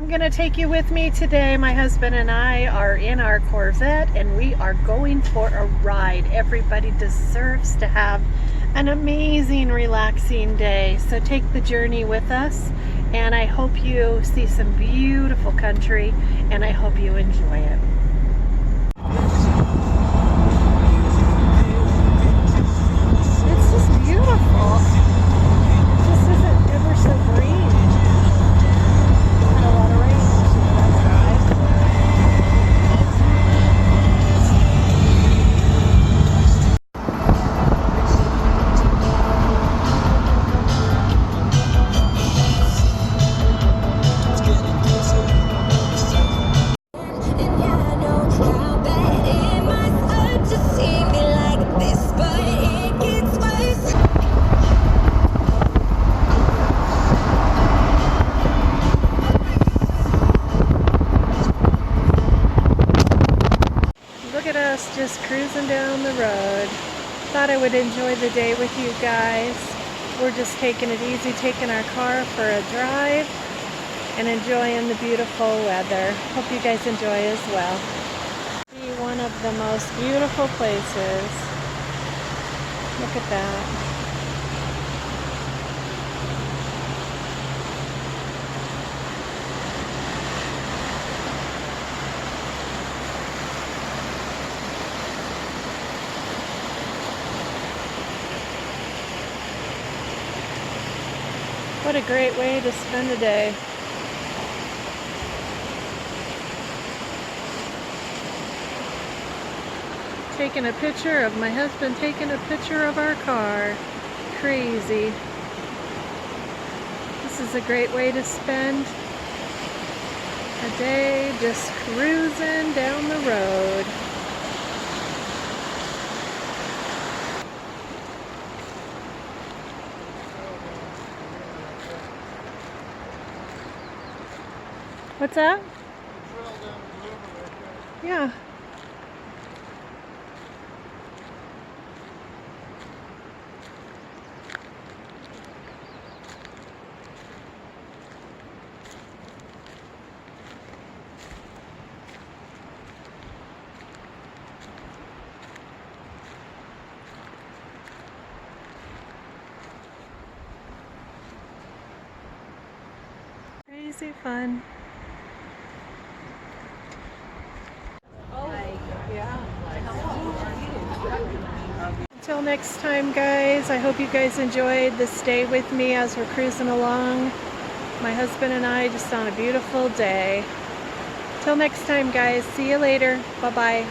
I'm gonna take you with me today. My husband and I are in our Corvette and we are going for a ride. Everybody deserves to have an amazing, relaxing day. So take the journey with us, and I hope you see some beautiful country, and I hope you enjoy it. It's just beautiful. It just isn't ever so green. Had a lot of rain outside. Look at us just cruising down the road. Thought I would enjoy the day with you guys. We're just taking it easy, taking our car for a drive and enjoying the beautiful weather. Hope you guys enjoy as well. See one of the most beautiful places. Look at that. What a great way to spend a day. Taking a picture of my husband, taking a picture of our car. Crazy. This is a great way to spend a day just cruising down the road. What's that? Yeah. Crazy fun. Until next time, guys, I hope you guys enjoyed this day with me as we're cruising along. My husband and I just on a beautiful day. Till next time, guys. See you later. Bye-bye.